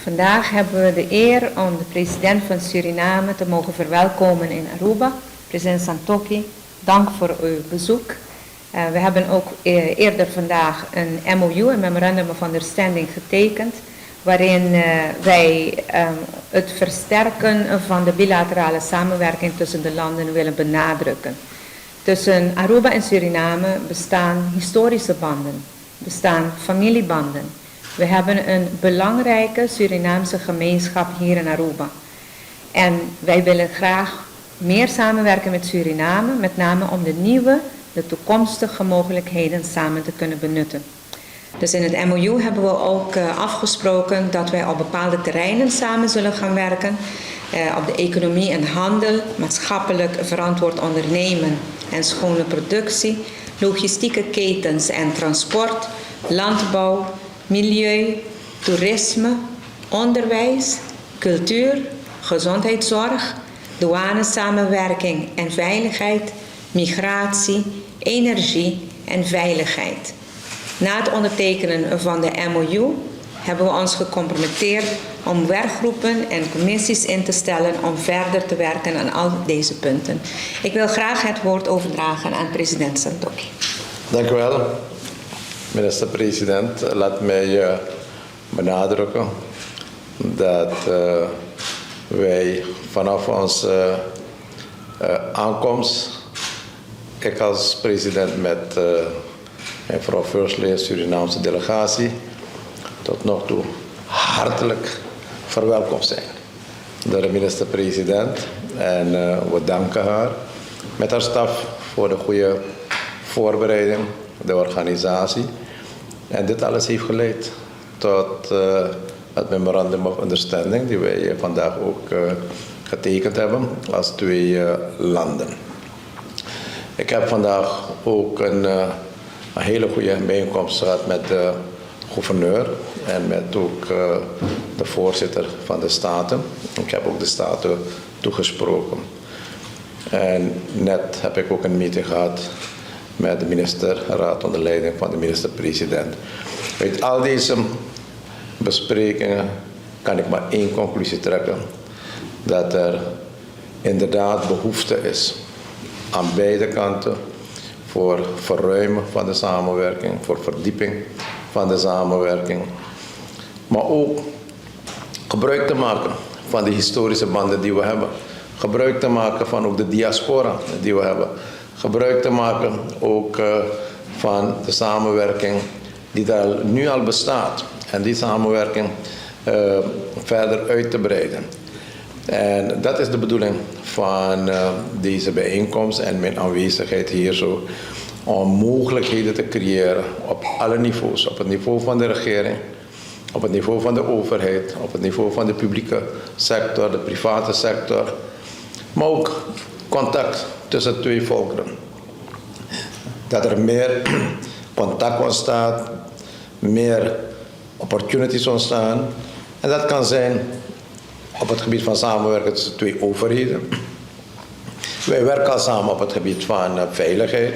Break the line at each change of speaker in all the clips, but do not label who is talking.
Vandaag hebben we de eer om de president van Suriname te mogen verwelkomen in Aruba. President Santokhi, dank voor uw bezoek. We hebben ook eerder vandaag een MOU, een Memorandum of Understanding, getekend, waarin wij het versterken van de bilaterale samenwerking tussen de landen willen benadrukken. Tussen Aruba en Suriname bestaan historische banden, bestaan familiebanden. We hebben een belangrijke Surinaamse gemeenschap hier in Aruba. En wij willen graag meer samenwerken met Suriname, met name om de toekomstige mogelijkheden samen te kunnen benutten. Dus in het MOU hebben we ook afgesproken dat wij op bepaalde terreinen samen zullen gaan werken. Op de economie en handel, maatschappelijk verantwoord ondernemen en schone productie, logistieke ketens en transport, landbouw, milieu, toerisme, onderwijs, cultuur, gezondheidszorg, douanesamenwerking en veiligheid, migratie, energie en veiligheid. Na het ondertekenen van de MOU hebben we ons gecompromitteerd om werkgroepen en commissies in te stellen om verder te werken aan al deze punten. Ik wil graag het woord overdragen aan president Santokhi.
Dank u wel, minister-president. Laat mij benadrukken dat wij vanaf onze aankomst, ik als president met mevrouw Firsley, Surinaamse delegatie, tot nog toe hartelijk verwelkomd zijn door de minister-president. En we danken haar met haar staf voor de goede voorbereiding, de organisatie. En dit alles heeft geleid tot het Memorandum of Understanding die wij vandaag ook getekend hebben als twee landen. Ik heb vandaag ook een hele goede bijeenkomst gehad met de gouverneur en met ook de voorzitter van de Staten. Ik heb ook de Staten toegesproken. En net heb ik ook een meeting gehad met de ministerraad onder leiding van de minister-president. Uit al deze besprekingen kan ik maar één conclusie trekken. Dat er inderdaad behoefte is aan beide kanten voor verruimen van de samenwerking, voor verdieping van de samenwerking. Maar ook gebruik te maken van de historische banden die we hebben. Gebruik te maken van ook de diaspora die we hebben. Gebruik te maken ook van de samenwerking die daar nu al bestaat. En die samenwerking verder uit te breiden. En dat is de bedoeling van deze bijeenkomst en mijn aanwezigheid hier zo. Om mogelijkheden te creëren op alle niveaus. Op het niveau van de regering, op het niveau van de overheid, op het niveau van de publieke sector, de private sector. Maar ook contact tussen twee volkeren. Dat er meer contact ontstaat, meer opportunities ontstaan. En dat kan zijn op het gebied van samenwerken tussen twee overheden. Wij werken al samen op het gebied van veiligheid.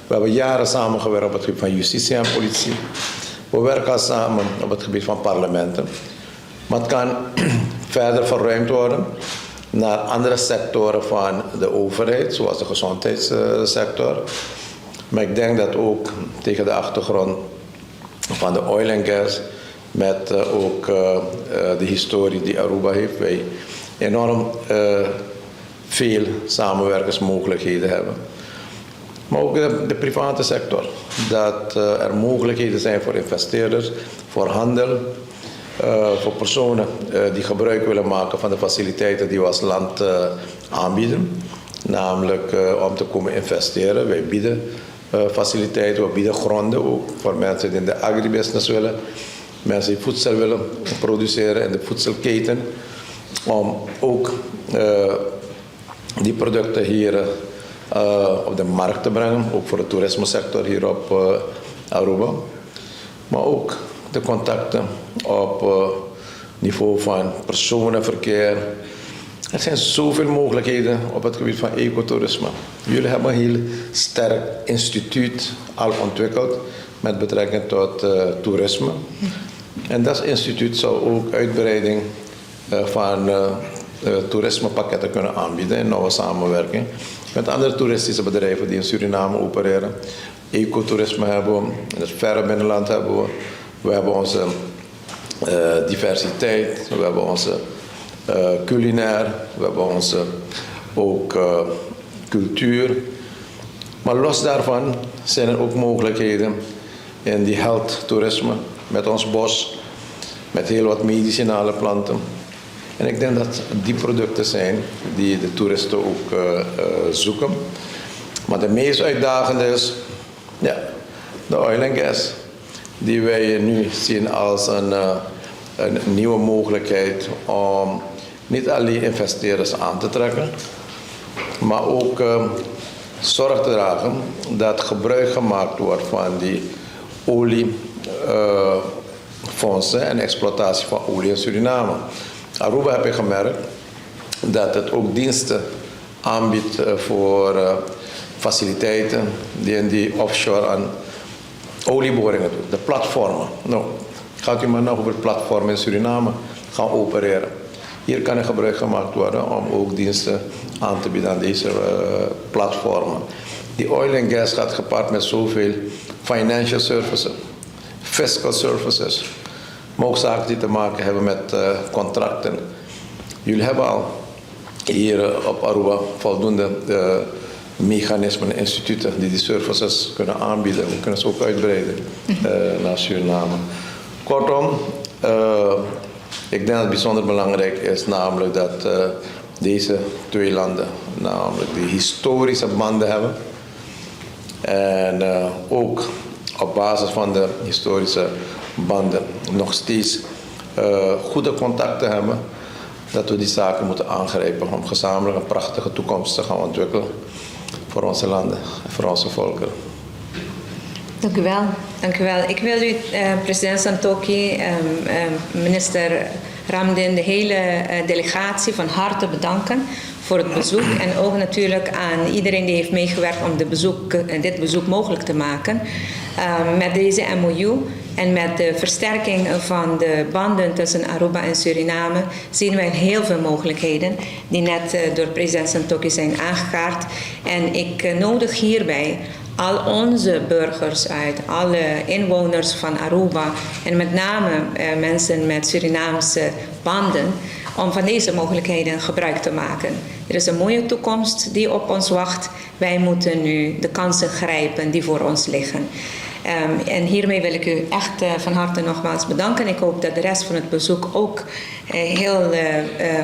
We hebben jaren samengewerkt op het gebied van justitie en politie. We werken al samen op het gebied van parlementen. Maar het kan verder verruimd worden naar andere sectoren van de overheid, zoals de gezondheidssector. Maar ik denk dat ook tegen de achtergrond van de oil en gas, met ook de historie die Aruba heeft, wij enorm veel samenwerkingsmogelijkheden hebben. Maar ook de private sector, dat er mogelijkheden zijn voor investeerders, voor handel, voor personen die gebruik willen maken van de faciliteiten die we als land aanbieden. Namelijk om te komen investeren. Wij bieden faciliteiten, we bieden gronden ook voor mensen die in de agribusiness willen. Mensen die voedsel willen produceren in de voedselketen. Om ook die producten hier op de markt te brengen. Ook voor de toerismesector hier op Aruba. Maar ook de contacten op niveau van personenverkeer. Er zijn zoveel mogelijkheden op het gebied van ecotourisme. Jullie hebben een heel sterk instituut al ontwikkeld met betrekking tot toerisme. En dat instituut zou ook uitbreiding van toerismepakketten kunnen aanbieden in nauwe samenwerking met andere toeristische bedrijven die in Suriname opereren. Ecotourisme hebben we, in het verre binnenland hebben we. We hebben onze diversiteit, we hebben onze culinair, we hebben onze ook cultuur. Maar los daarvan zijn er ook mogelijkheden in die health toerisme met ons bos, met heel wat medicinale planten. En ik denk dat die producten zijn die de toeristen ook zoeken. Maar de meest uitdagende is de oil en gas, die wij nu zien als een nieuwe mogelijkheid om niet alleen investeerders aan te trekken, maar ook zorg te dragen dat gebruik gemaakt wordt van die oliefondsen en exploitatie van olie in Suriname. Aruba heb ik gemerkt dat het ook diensten aanbiedt voor faciliteiten die in die offshore aan olieboringen doen, de platformen. Nou, gaat u maar nog over platformen in Suriname gaan opereren. Hier kan er gebruik gemaakt worden om ook diensten aan te bieden aan deze platformen. Die oil en gas gaat gepaard met zoveel financial services, fiscal services, maar ook zaken die te maken hebben met contracten. Jullie hebben al hier op Aruba voldoende mechanismen en instituten die services kunnen aanbieden. We kunnen ze ook uitbreiden naar Suriname. Kortom, ik denk dat het bijzonder belangrijk is namelijk dat deze twee landen namelijk die historische banden hebben. En ook op basis van de historische banden nog steeds goede contacten hebben. Dat we die zaken moeten aangrijpen om gezamenlijk een prachtige toekomst te gaan ontwikkelen voor onze landen en voor onze volkeren.
Dank u wel. Dank u wel. Ik wil u, president Santokhi, minister Ramdin, de hele delegatie van harte bedanken voor het bezoek. En ook natuurlijk aan iedereen die heeft meegewerkt om dit bezoek mogelijk te maken. Met deze MOU en met de versterking van de banden tussen Aruba en Suriname zien wij heel veel mogelijkheden die net door president Santokhi zijn aangekaart. En ik nodig hierbij al onze burgers uit, alle inwoners van Aruba en met name mensen met Surinaamse banden, om van deze mogelijkheden gebruik te maken. Er is een mooie toekomst die op ons wacht. Wij moeten nu de kansen grijpen die voor ons liggen. En hiermee wil ik u echt van harte nogmaals bedanken. Ik hoop dat de rest van het bezoek ook heel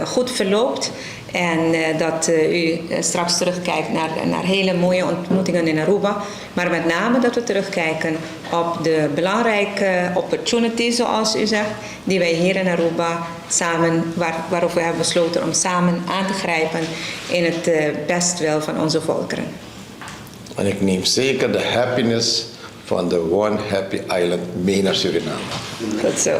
goed verloopt. En dat u straks terugkijkt naar hele mooie ontmoetingen in Aruba. Maar met name dat we terugkijken op de belangrijke opportunities, zoals u zegt, die wij hier in Aruba samen, waarover we hebben besloten om samen aan te grijpen in het bestwil van onze volkeren.
En ik neem zeker de happiness van de One Happy Island mee naar Suriname.
Goed zo.